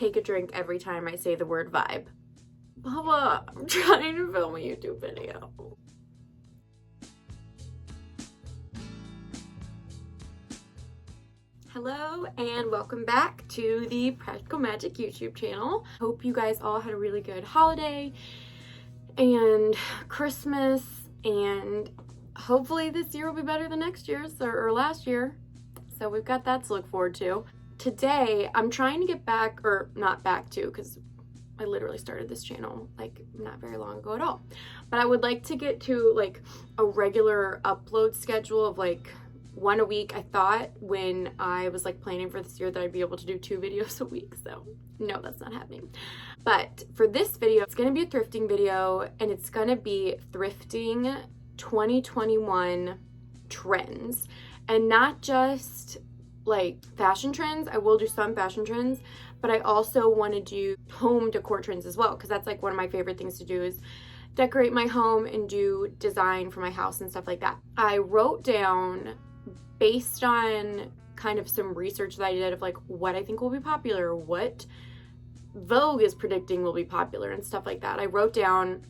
take a drink every time I say the word vibe. Baba, I'm trying to film a YouTube video. Hello and welcome back to the Practical Magic YouTube channel. Hope you guys all had a really good holiday and Christmas, and hopefully this year will be better than next year's or last year. So we've got that to look forward to. Today I'm trying to get back, or not back to, because I literally started this channel like not very long ago at all. But I would like to get to like a regular upload schedule of like one a week. I thought when I was like planning for this year that I'd be able to do 2 videos a week. So no, that's not happening. But for this video, it's going to be a thrifting video, and it's going to be thrifting 2021 trends, and not just like fashion trends. I will do some fashion trends, but I also want to do home decor trends as well, because that's like one of my favorite things to do, is decorate my home and do design for my house and stuff like that. I wrote down, based on kind of some research that I did of like what I think will be popular, what Vogue is predicting will be popular and stuff like that. I wrote down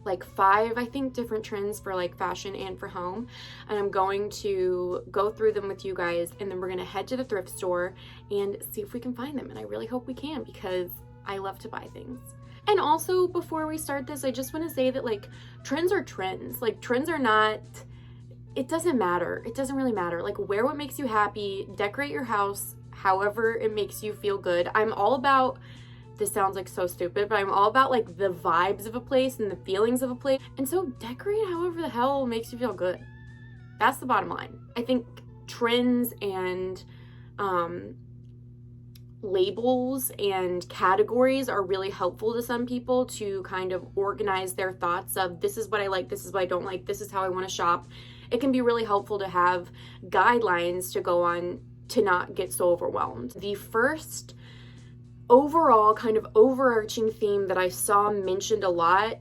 like 5, I think, different trends for like fashion and for home, and I'm going to go through them with you guys, and then we're going to head to the thrift store and see if we can find them. And I really hope we can, because I love to buy things. And also, before we start this, I just want to say that like trends are trends. Like trends are not, it doesn't matter. It doesn't really matter. Like, wear what makes you happy, decorate your house however it makes you feel good. I'm all about, this sounds like so stupid, but I'm all about like the vibes of a place and the feelings of a place. And so decorate however the hell makes you feel good. That's the bottom line. I think trends and labels and categories are really helpful to some people to kind of organize their thoughts of, this is what I like, this is what I don't like, this is how I want to shop. It can be really helpful to have guidelines to go on to not get so overwhelmed. The first overall kind of overarching theme that I saw mentioned a lot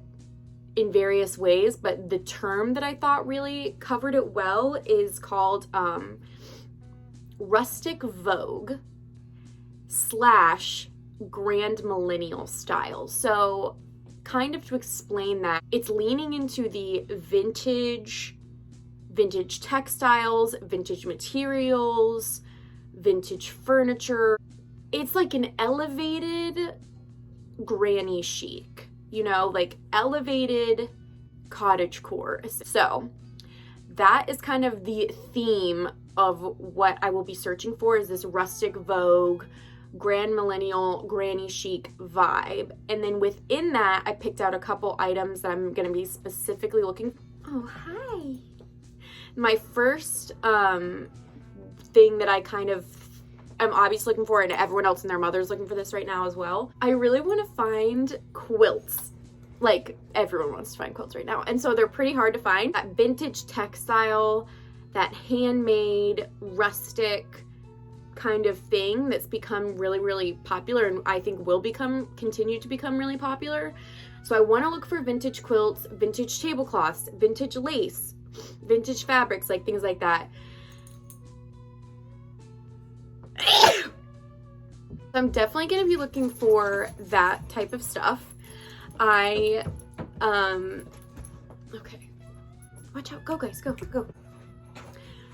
in various ways, but the term that I thought really covered it well is called Rustic Vogue / Grand Millennial style. So kind of to explain that, it's leaning into the vintage textiles, vintage materials, vintage furniture. It's like an elevated granny chic, you know, like elevated cottagecore. So that is kind of the theme of what I will be searching for, is this rustic Vogue, grand millennial, granny chic vibe. And then within that, I picked out a couple items that I'm going to be specifically looking for. Oh, hi. My first thing that I kind of I'm obviously looking for, and everyone else and their mother's looking for this right now as well, I really want to find quilts. Like, everyone wants to find quilts right now, and so they're pretty hard to find. That vintage textile, that handmade, rustic kind of thing that's become really, really popular, and I think will continue to become really popular. So I want to look for vintage quilts, vintage tablecloths, vintage lace, vintage fabrics, like things like that. I'm definitely going to be looking for that type of stuff. Okay. Watch out. Go, guys. Go.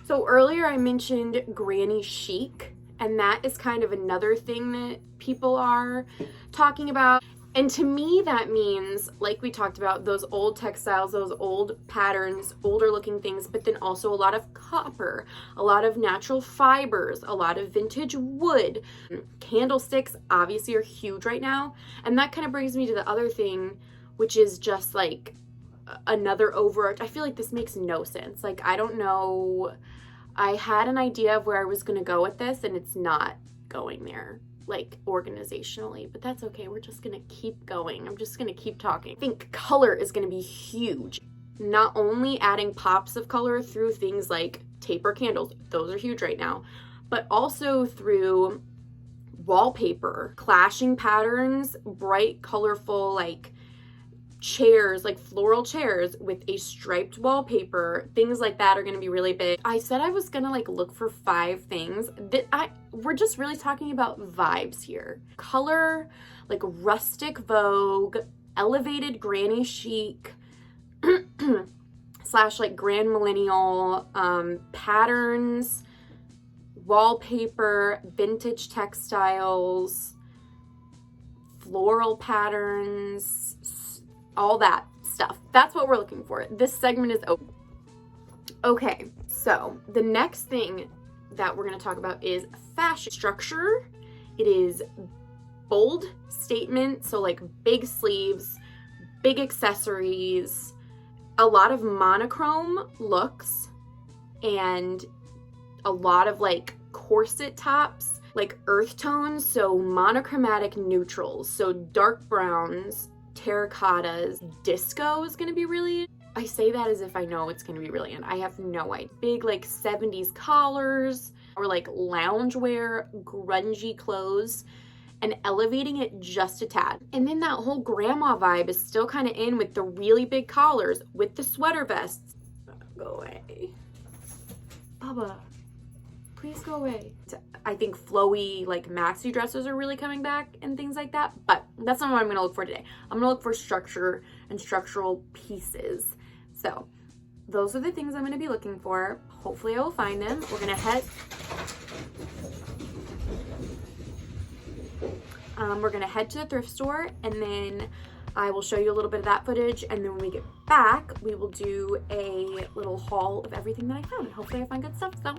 So earlier I mentioned granny chic, and that is kind of another thing that people are talking about. And to me, that means, like we talked about, those old textiles, those old patterns, older looking things, but then also a lot of copper, a lot of natural fibers, a lot of vintage wood. Candlesticks obviously are huge right now. And that kind of brings me to the other thing, which is just like another overarch. I feel like this makes no sense. Like, I don't know. I had an idea of where I was going to go with this, and it's not going there, like organizationally, but that's okay. We're just gonna keep going. I'm just gonna keep talking. I think color is gonna be huge. Not only adding pops of color through things like taper candles, those are huge right now, but also through wallpaper, clashing patterns, bright, colorful, like chairs, like floral chairs with a striped wallpaper, things like that are going to be really big. I said I was going to like look for 5 things that we're just really talking about vibes here. Color, like rustic Vogue, elevated granny chic, slash like grand millennial, patterns, wallpaper, vintage textiles, floral patterns, all that stuff. That's what we're looking for. This segment is open. Okay, so the next thing that we're going to talk about is fashion structure. It is bold statement, so like big sleeves, big accessories, a lot of monochrome looks, and a lot of like corset tops, like earth tones, so monochromatic neutrals, so dark browns, terracottas. Disco is going to be really, I say that as if I know it's going to be really in. I have no idea. Big like 70s collars, or like loungewear, grungy clothes, and elevating it just a tad. And then that whole grandma vibe is still kind of in with the really big collars, with the sweater vests. Go away. Baba, please go away. I think flowy like maxi dresses are really coming back and things like that, but that's not what I'm going to look for today. I'm going to look for structure and structural pieces. So those are the things I'm going to be looking for. Hopefully I will find them. We're going to head to the thrift store, and then I will show you a little bit of that footage, and then when we get back, we will do a little haul of everything that I found. Hopefully I find good stuff, so.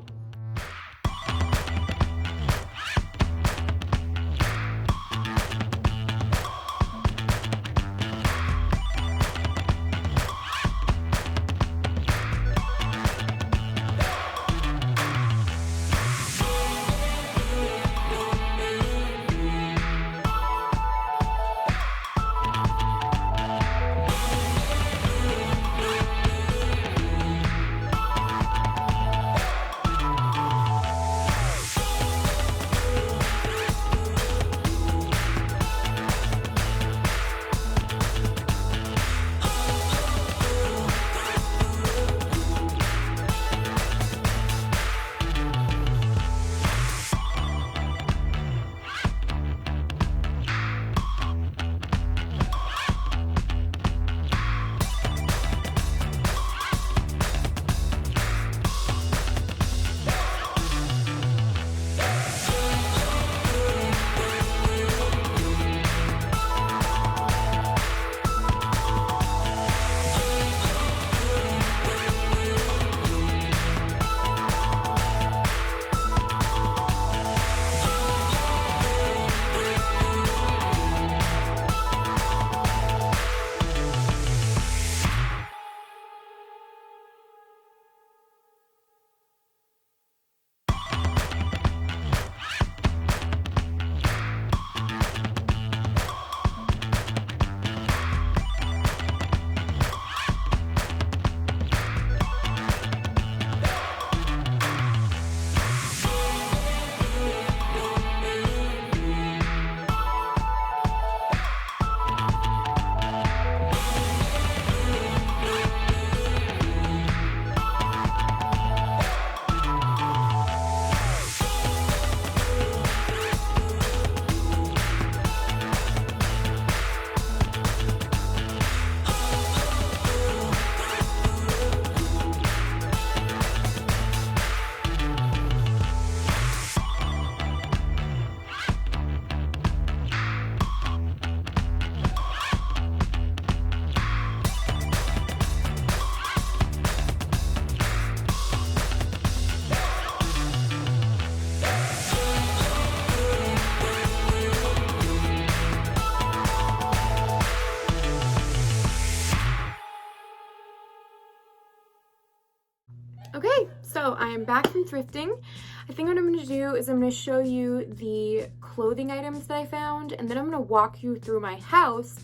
Okay, so I am back from thrifting. I think what I'm going to do is I'm going to show you the clothing items that I found, and then I'm going to walk you through my house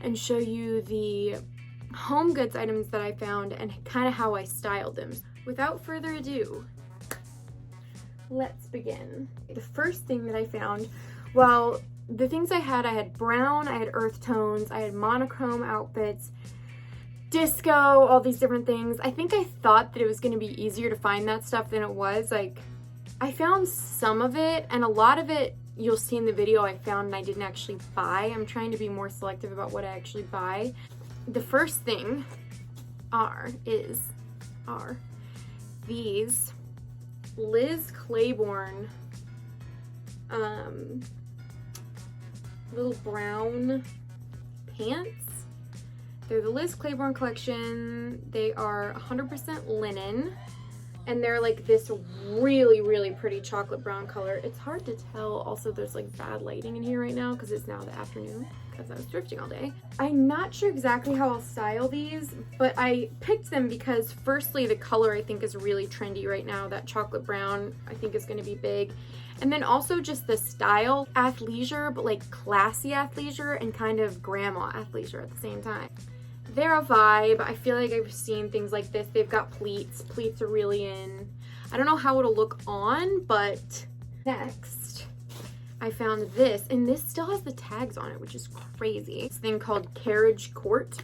and show you the home goods items that I found and kind of how I styled them. Without further ado, let's begin. The first thing that I found, well, the things I had brown, I had earth tones, I had monochrome outfits, disco, all these different things. I think I thought that it was going to be easier to find that stuff than it was. Like, I found some of it, and a lot of it you'll see in the video I found and I didn't actually buy. I'm trying to be more selective about what I actually buy. The first thing are these Liz Claiborne little brown pants. They're the Liz Claiborne collection. They are 100% linen, and they're like this really, really pretty chocolate brown color. It's hard to tell. Also, there's like bad lighting in here right now because it's now the afternoon because I was thrifting all day. I'm not sure exactly how I'll style these, but I picked them because firstly, the color I think is really trendy right now. That chocolate brown I think is going to be big. And then also just the style, athleisure, but like classy athleisure and kind of grandma athleisure at the same time. They're a vibe. I feel like I've seen things like this. They've got pleats. Pleats are really in. I don't know how it'll look on, but next I found this, and this still has the tags on it, which is crazy. This thing called Carriage Court.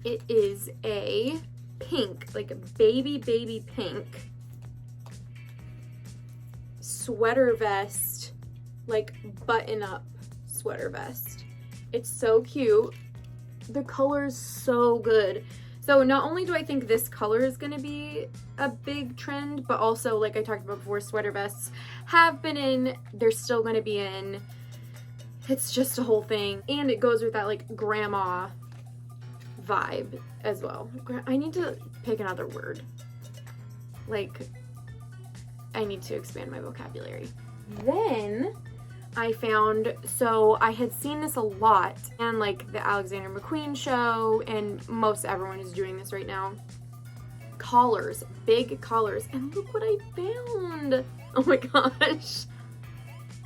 It is a pink, like a baby pink sweater vest, like button up sweater vest. It's so cute. The color is so good. So not only do I think this color is going to be a big trend, but also, like I talked about before, sweater vests have been in. They're still going to be in. It's just a whole thing. And it goes with that like grandma vibe as well. I need to pick another word. Like, I need to expand my vocabulary. Then I found, so I had seen this a lot and like the Alexander McQueen show, and most everyone is doing this right now. Collars, big collars, and look what I found. Oh my gosh.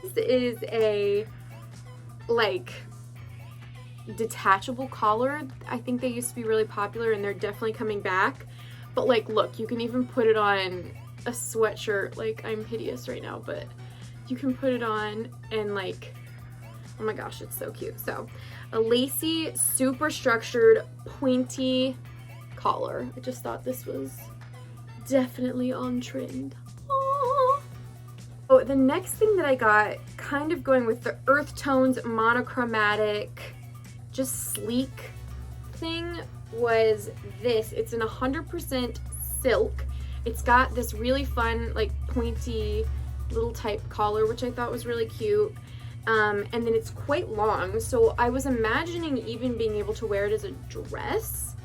This is a like detachable collar. I think they used to be really popular and they're definitely coming back. But like, look, you can even put it on a sweatshirt. Like, I'm hideous right now, but you can put it on and like, oh my gosh, it's so cute. So a lacy, super structured, pointy collar. I just thought this was definitely on trend. Aww. Oh, the next thing that I got, kind of going with the earth tones, monochromatic, just sleek thing, was this. It's an 100% silk. It's got this really fun, like pointy little type collar, which I thought was really cute. And then it's quite long, so I was imagining even being able to wear it as a dress.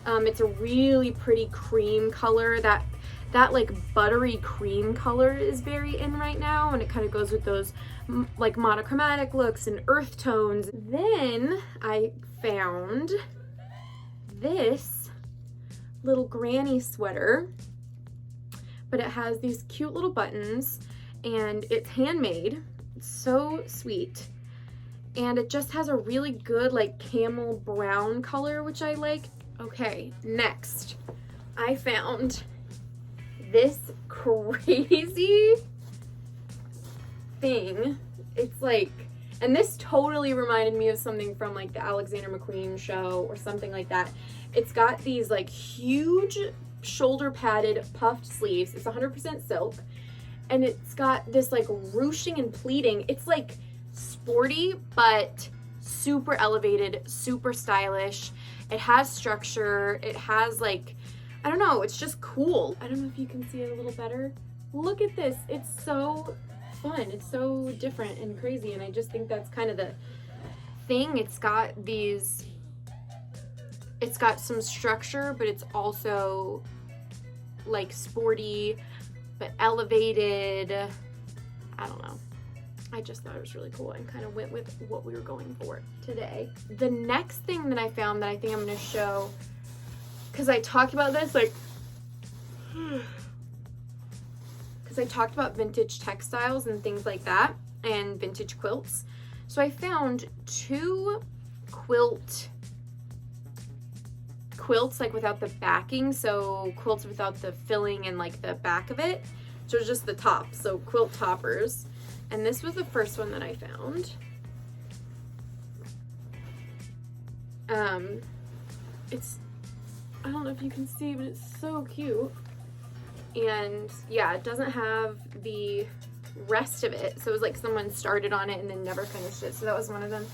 It's a really pretty cream color. That like buttery cream color is very in right now, and it kind of goes with those like monochromatic looks and earth tones. Then I found this little granny sweater, but it has these cute little buttons and it's handmade. It's so sweet. And it just has a really good like camel brown color, which I like. Okay, next I found this crazy thing. It's like, and this totally reminded me of something from like the Alexander McQueen show or something like that. It's got these like huge shoulder padded puffed sleeves. It's 100% silk, and it's got this like ruching and pleating. It's like sporty but super elevated, super stylish. It has structure. It has like, I don't know, it's just cool. I don't know if you can see it a little better. Look at this. It's so fun. It's so different and crazy, and I just think that's kind of the thing. It's got some structure, but it's also like sporty but elevated. I don't know. I just thought it was really cool and kind of went with what we were going for today. The next thing that I found that I think I'm going to show, because I talked about this, like, because I talked about vintage textiles and things like that, and vintage quilts. So I found two quilts like without the backing, so quilts without the filling and like the back of it, so just the top, so quilt toppers. And this was the first one that I found. I don't know if you can see, but it's so cute. And yeah, it doesn't have the rest of it. So it was like someone started on it and then never finished it. So that was one of them.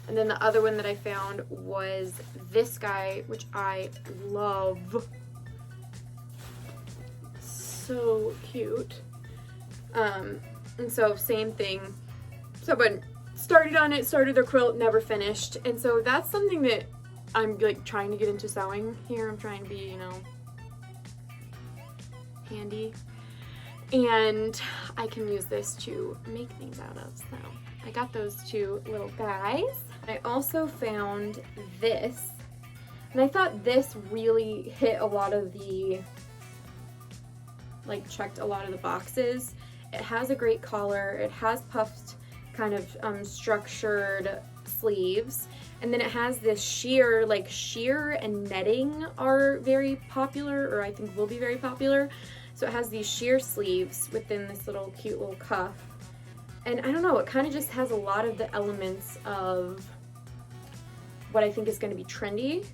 And then the other one that I found was this guy, which I love. So cute. And so same thing. Someone started on it, started their quilt, never finished. And so that's something that I'm like trying to get into sewing here. I'm trying to be, you know, handy. And I can use this to make things out of. So I got those two little guys. I also found this. And I thought this really hit a lot of the, like checked a lot of the boxes. It has a great collar. It has puffed kind of structured sleeves. And then it has this sheer, like sheer and netting are very popular, or I think will be very popular. So it has these sheer sleeves within this little cute little cuff. And I don't know, it kind of just has a lot of the elements of what I think is going to be trendy.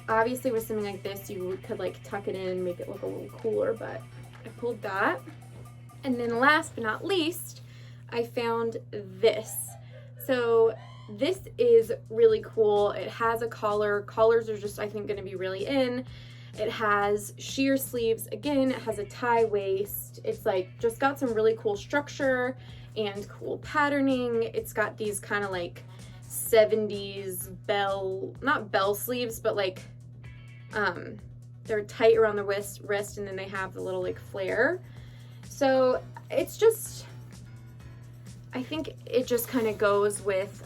Obviously with something like this, you could like tuck it in and make it look a little cooler, but I pulled that. And then last but not least, I found this. So this is really cool. It has a collar. Collars are just, I think, going to be really in. It has sheer sleeves. Again, it has a tie waist. It's like just got some really cool structure and cool patterning. It's got these kind of like 70s bell, not bell sleeves, but like they're tight around the wrist, and then they have the little like flare. So it's just, I think it just kind of goes with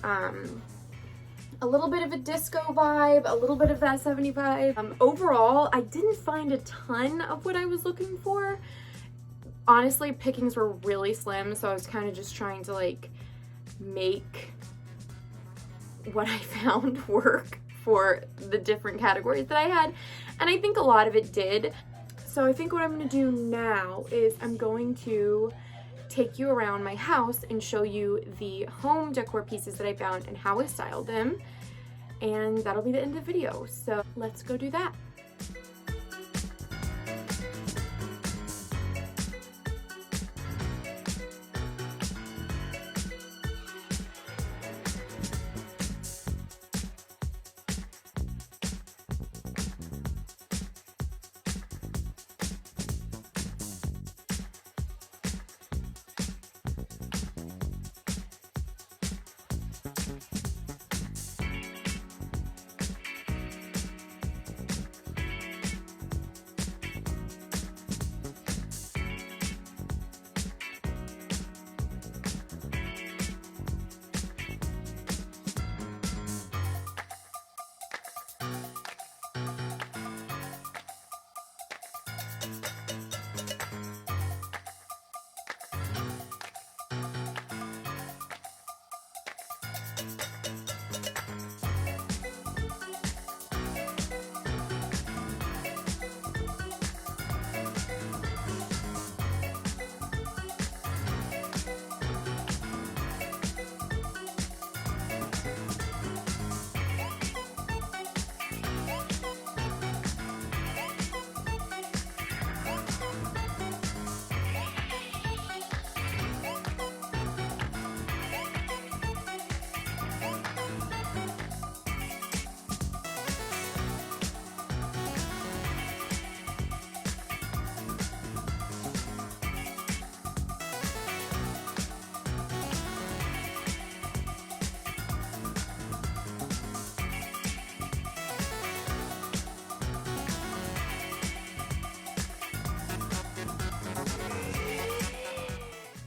a little bit of a disco vibe, a little bit of that 70s vibe. Overall, I didn't find a ton of what I was looking for. Honestly, pickings were really slim, so I was kind of just trying to like make what I found work for the different categories that I had. And I think a lot of it did. So I think what I'm going to do now is I'm going to take you around my house and show you the home decor pieces that I found and how I styled them. And that'll be the end of the video. So let's go do that.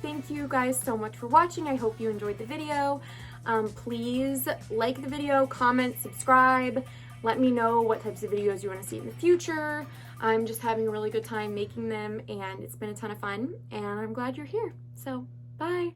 Thank you guys so much for watching. I hope you enjoyed the video. Please like the video, comment, subscribe. Let me know what types of videos you want to see in the future. I'm just having a really good time making them, and it's been a ton of fun, and I'm glad you're here. So, bye.